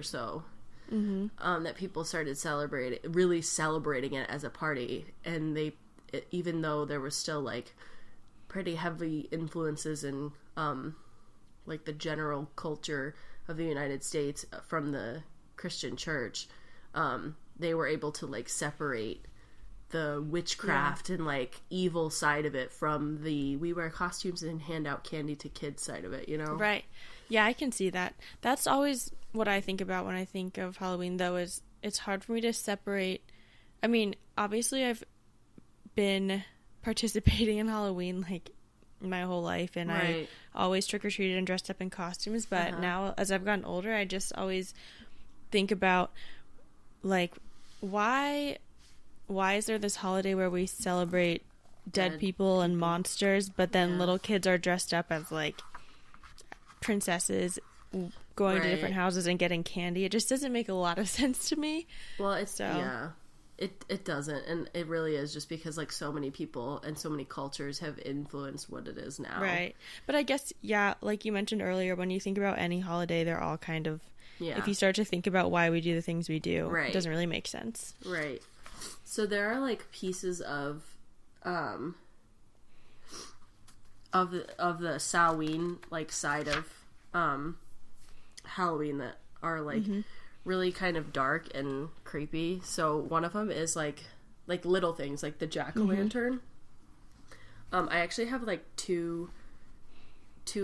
so. That people started really celebrating it as a party, and even though there was still like pretty heavy influences in like the general culture of the United States from the Christian church, they were able to like separate the witchcraft and like evil side of it from the we wear costumes and hand out candy to kids side of it, you know? Right. Yeah, I can see that. That's always what I think about when I think of Halloween, though, is it's hard for me to separate. I mean, obviously I've been participating in Halloween like my whole life, and I always trick-or-treated and dressed up in costumes, but now as I've gotten older, I just always think about like why is there this holiday where we celebrate dead people and monsters, but then little kids are dressed up as like princesses going to different houses and getting candy? It just doesn't make a lot of sense to me. Well, it doesn't, and it really is just because like so many people and so many cultures have influenced what it is now. Right. But I guess, like you mentioned earlier, when you think about any holiday, they're all kind of, if you start to think about why we do the things we do, it doesn't really make sense. Right. So there are like pieces of the Samhain like side of Halloween that are like really kind of dark and creepy. So one of them is like little things like the jack-o'-lantern. I actually have like two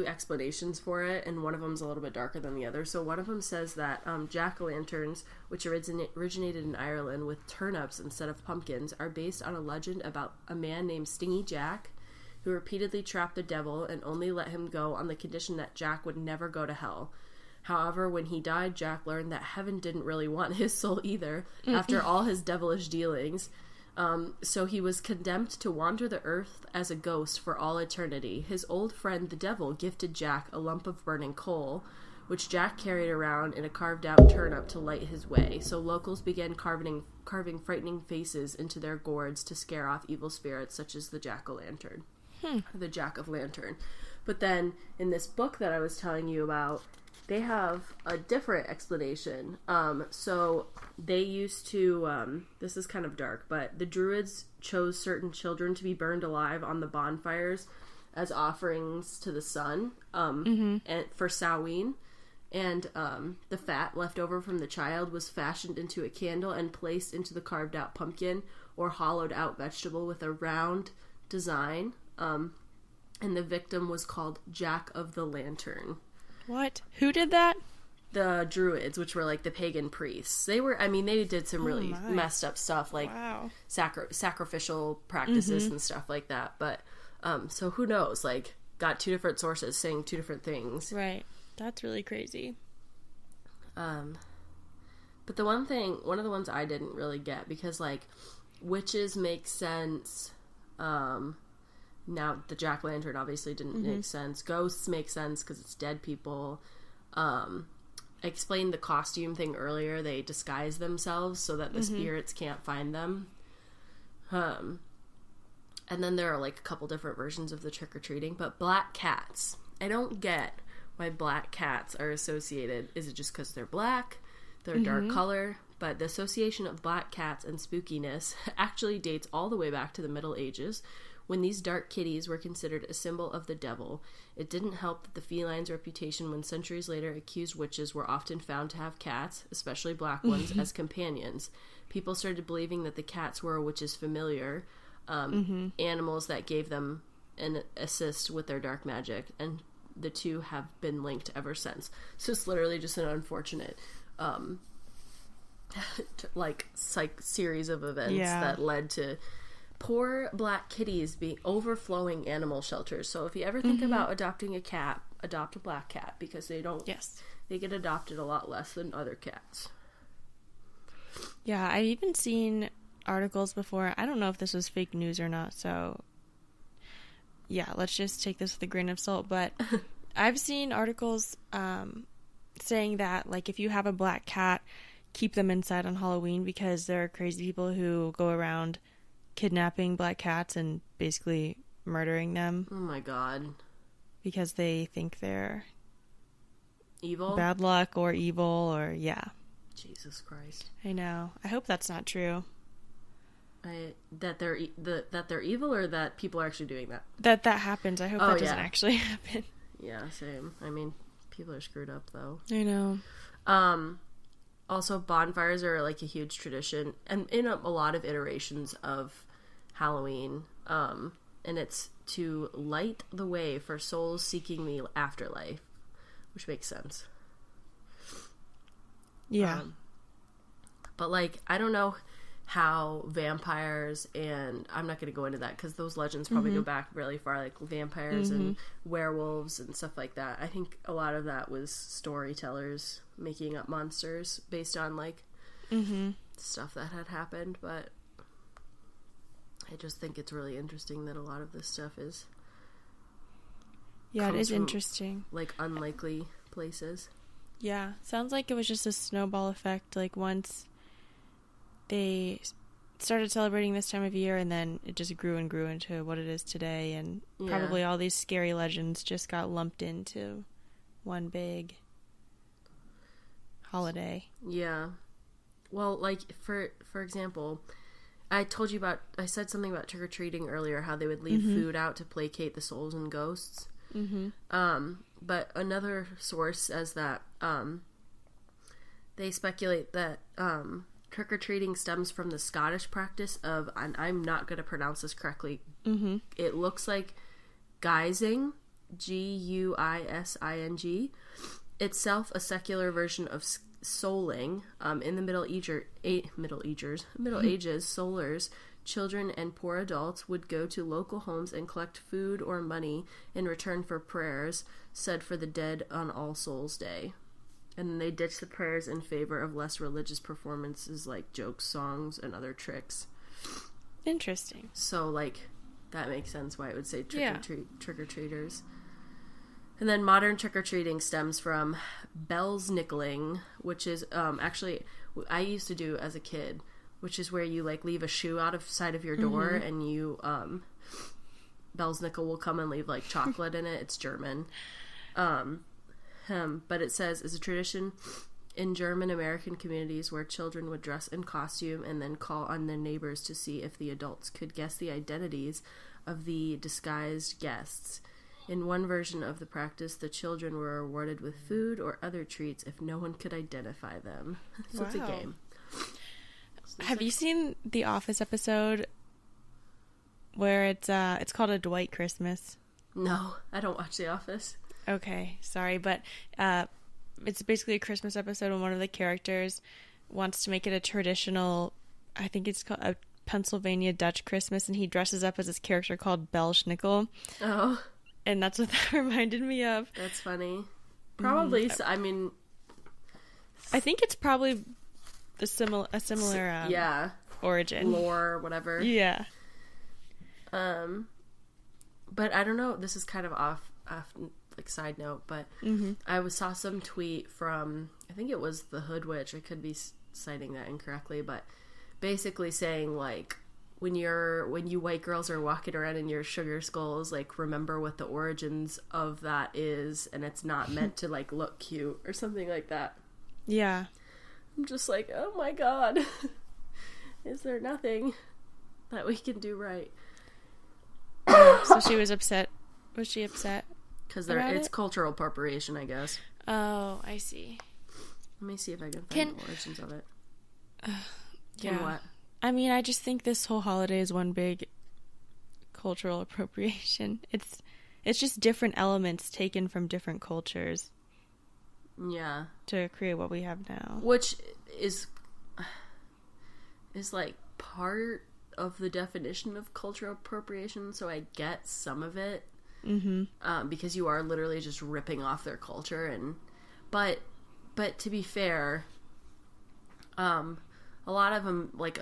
explanations for it, and one of them's a little bit darker than the other. So one of them says that jack-o'-lanterns, which originated in Ireland with turnips instead of pumpkins, are based on a legend about a man named Stingy Jack who repeatedly trapped the devil and only let him go on the condition that Jack would never go to hell. However, when he died, Jack learned that heaven didn't really want his soul either, after all his devilish dealings. So he was condemned to wander the earth as a ghost for all eternity. His old friend, the devil, gifted Jack a lump of burning coal, which Jack carried around in a carved-out turnip to light his way. So locals began carving frightening faces into their gourds to scare off evil spirits, such as the jack-o'-lantern. The jack-of-lantern. But then, in this book that I was telling you about, they have a different explanation. So they used to, this is kind of dark, but the Druids chose certain children to be burned alive on the bonfires as offerings to the sun, and for Samhain. And the fat left over from the child was fashioned into a candle and placed into the carved out pumpkin or hollowed out vegetable with a round design. And the victim was called Jack of the Lantern. What? Who did that? The Druids, which were like the pagan priests. They did some really messed up stuff, like sacrificial practices and stuff like that. But, so who knows? Like, got two different sources saying two different things. Right. That's really crazy. But one of the ones I didn't really get, because like witches make sense. Now the jack-o'-lantern obviously didn't make sense. Ghosts make sense because it's dead people. I explained the costume thing earlier. They disguise themselves so that the spirits can't find them. And then there are like a couple different versions of the trick-or-treating. But black cats. I don't get why black cats are associated. Is it just because they're black? They're a dark color? But the association of black cats and spookiness actually dates all the way back to the Middle Ages, when these dark kitties were considered a symbol of the devil. It didn't help that the feline's reputation when centuries later accused witches were often found to have cats, especially black ones, as companions. People started believing that the cats were a witch's familiar, animals that gave them an assist with their dark magic, and the two have been linked ever since. So it's literally just an unfortunate series of events that led to poor black kitties being overflowing animal shelters. So if you ever think about adopting a cat, adopt a black cat, because they get adopted a lot less than other cats. Yeah, I've even seen articles before. I don't know if this was fake news or not, so yeah, let's just take this with a grain of salt, but I've seen articles saying that like if you have a black cat, keep them inside on Halloween, because there are crazy people who go around kidnapping black cats and basically murdering them. Oh my god. Because they think they're Evil? bad luck or evil or, yeah. Jesus Christ. I know. I hope that's not true. That they're evil, or that people are actually doing that? That happens. I hope that doesn't actually happen. Yeah, same. I mean, people are screwed up, though. I know. Also, bonfires are like a huge tradition, and in a lot of iterations of Halloween. And it's to light the way for souls seeking the afterlife, which makes sense. Yeah. But, like, I don't know how vampires, and I'm not going to go into that because those legends probably go back really far, like vampires and werewolves and stuff like that. I think a lot of that was storytellers making up monsters based on, like, stuff that had happened, but I just think it's really interesting that a lot of this stuff is... Yeah, it is from, interesting. like, unlikely places. Yeah, sounds like it was just a snowball effect, like, once they started celebrating this time of year, and then it just grew and grew into what it is today, and probably all these scary legends just got lumped into one big holiday. Yeah. Well, like, for example, I said something about trick-or-treating earlier, how they would leave food out to placate the souls and ghosts. But another source says that they speculate that trick-or-treating stems from the Scottish practice of, and I'm not going to pronounce this correctly, it looks like guising, Guising, itself a secular version of souling. In the Middle Ages, soulers, children and poor adults would go to local homes and collect food or money in return for prayers said for the dead on All Souls Day. And then they ditched the prayers in favor of less religious performances like jokes, songs, and other tricks. Interesting. So, like, that makes sense why it would say trick-or-treaters. And then modern trick-or-treating stems from bells nickeling, which is actually I used to do as a kid, which is where you, like, leave a shoe outside of your door and you bells nickel will come and leave, like, chocolate in it. It's German. But it says, is a tradition in German American communities where children would dress in costume and then call on their neighbors to see if the adults could guess the identities of the disguised guests. In one version of the practice, the children were rewarded with food or other treats if no one could identify them. So it's a game. Have you seen the Office episode where it's called A Dwight Christmas? No, I don't watch The Office. Okay, sorry, but it's basically a Christmas episode, and one of the characters wants to make it a traditional, I think it's called a Pennsylvania Dutch Christmas, and he dresses up as this character called Belschnickel. Oh. And that's what that reminded me of. That's funny. Probably, I mean... I think it's probably a similar origin. Lore, whatever. Yeah. But I don't know, this is kind of off like, side note, but I saw some tweet from, I think it was the Hood Witch, I could be citing that incorrectly, but basically saying, like, when you white girls are walking around in your sugar skulls, like, remember what the origins of that is, and it's not meant to, like, look cute, or something like that. Yeah. I'm just like, oh my god. Is there nothing that we can do right? So she was upset. Was she upset? Because it's cultural appropriation, I guess. Oh, I see. Let me see if I can find the origins of it. Yeah. What? I mean, I just think this whole holiday is one big cultural appropriation. It's just different elements taken from different cultures. Yeah. To create what we have now. Which is like part of the definition of cultural appropriation, so I get some of it. Because you are literally just ripping off their culture, but to be fair, a lot of them, like,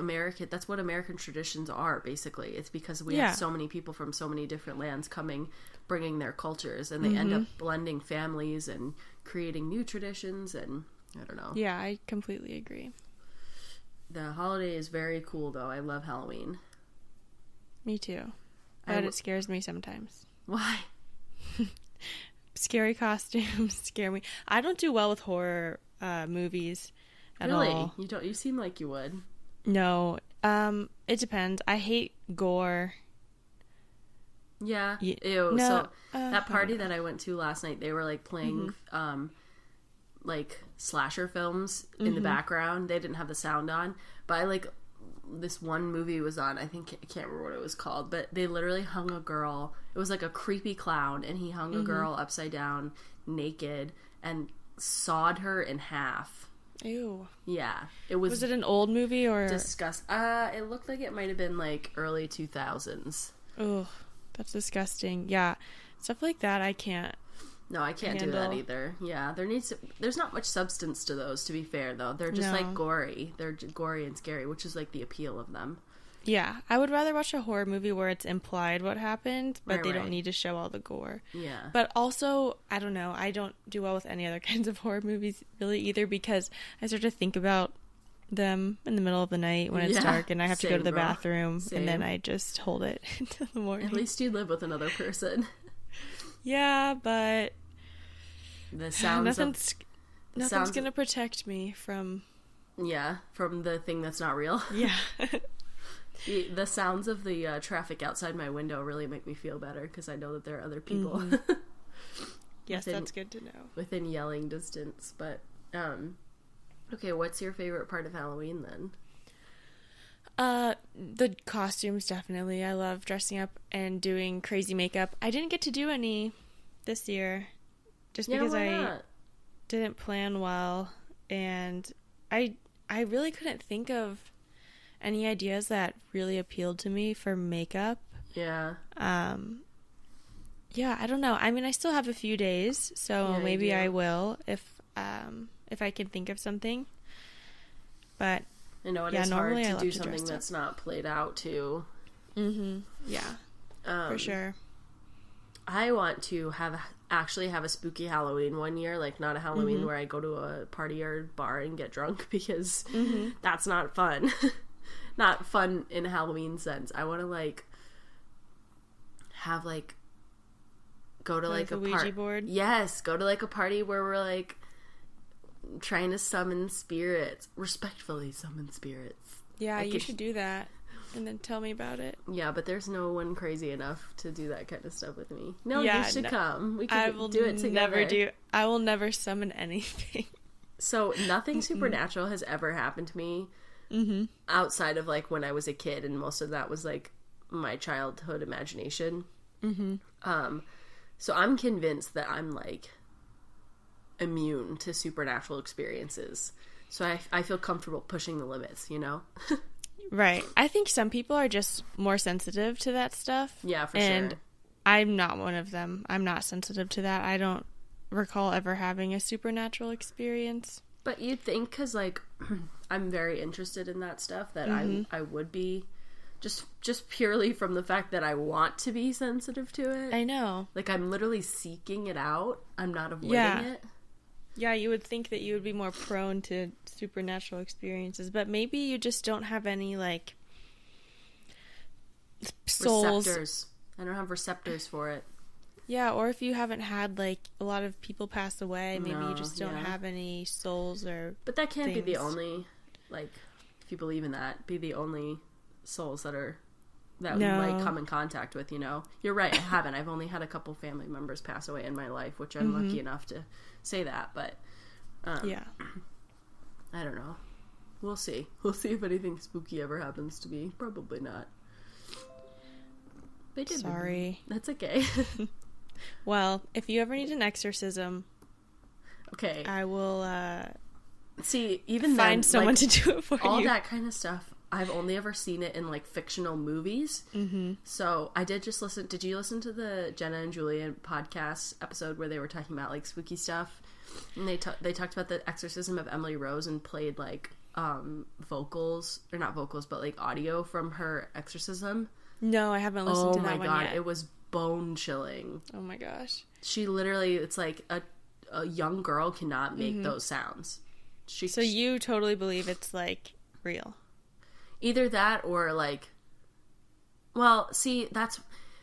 that's what American traditions are, basically. It's because we have so many people from so many different lands bringing their cultures, and they end up blending families and creating new traditions, and I don't know. Yeah, I completely agree. The holiday is very cool, though. I love Halloween. Me too. But it scares me sometimes. Why? scary costumes scare me. I don't do well with horror movies at really? all. You don't? You seem like you would. No. It depends. I hate gore. Yeah. Ew. No, so that party I that I went to last night, they were like playing like slasher films in the background. They didn't have the sound on, but I like this one movie was on. I can't remember what it was called, but they literally hung a girl. It was like a creepy clown, and he hung a girl upside down, naked, and sawed her in half. Ew. Yeah, it was. Was it an old movie or disgust? It looked like it might have been like early 2000s. Oh, that's disgusting. Yeah, stuff like that I can't. No, I can't do that either. Yeah, there's not much substance to those, to be fair, though. They're just like gory. They're gory and scary, which is like the appeal of them. Yeah, I would rather watch a horror movie where it's implied what happened, but they don't need to show all the gore. Yeah. But also, I don't know, I don't do well with any other kinds of horror movies really either, because I start to think about them in the middle of the night when it's dark and I have to go to the bathroom, and then I just hold it until the morning. At least you live with another person. Yeah, but the sounds nothing's gonna protect me from from the thing that's not real. Yeah. The sounds of the traffic outside my window really make me feel better, because I know that there are other people. Yes, that's good to know. Within yelling distance. But okay, what's your favorite part of Halloween then? The costumes, definitely. I love dressing up and doing crazy makeup. I didn't get to do any this year just because I didn't plan well, and I really couldn't think of any ideas that really appealed to me for makeup. Yeah. Yeah, I don't know. I mean, I still have a few days, so maybe I will if I can think of something. But I know it is hard to do something that's not played out too. Yeah. For sure. I want to actually have a spooky Halloween one year, like not a Halloween where I go to a party or bar and get drunk, because that's not fun. Not fun in a Halloween sense. I want to like have like go to like a Ouija board. Yes, go to like a party where we're like trying to summon spirits, respectfully summon spirits. Yeah, you should do that and then tell me about it. Yeah, but there's no one crazy enough to do that kind of stuff with me. No, you should come. We can do it together. I will never summon anything. So nothing supernatural has ever happened to me outside of like when I was a kid, and most of that was like my childhood imagination. So I'm convinced that I'm like immune to supernatural experiences. So I feel comfortable pushing the limits, you know? Right. I think some people are just more sensitive to that stuff. Yeah, for and sure. I'm not one of them. I'm not sensitive to that. I don't recall ever having a supernatural experience. But you'd think, because like I'm very interested in that stuff, that I would be, just purely from the fact that I want to be sensitive to it. I know. Like I'm literally seeking it out. I'm not avoiding it. Yeah, you would think that you would be more prone to supernatural experiences, but maybe you just don't have any, like, souls. Receptors. I don't have receptors for it. Yeah, or if you haven't had, like, a lot of people pass away, maybe you just don't have any souls or But that can't be the only, like, if you believe in that, be the only souls that we might come in contact with, you know? You're right, I haven't. I've only had a couple family members pass away in my life, which I'm lucky enough to say that, but yeah, I don't know. We'll see if anything spooky ever happens to me. Probably not. Sorry. That's okay. Well, if you ever need an exorcism, okay, I will even find someone to do it for you. All that kind of stuff, I've only ever seen it in like fictional movies. So I did just listen. Did you listen to the Jenna and Julia podcast episode where they were talking about like spooky stuff? And they talked about the exorcism of Emily Rose and played like vocals, or not vocals, but like audio from her exorcism. No, I haven't listened to that one yet. Oh my god, it was bone chilling. Oh my gosh. She literally, it's like a young girl cannot make those sounds. So you totally believe it's like real? Either that or like, well, see, that's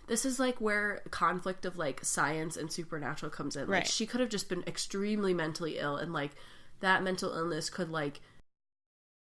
this is like where conflict of like science and supernatural comes in. Like Right. she could have just been extremely mentally ill, and like that mental illness could like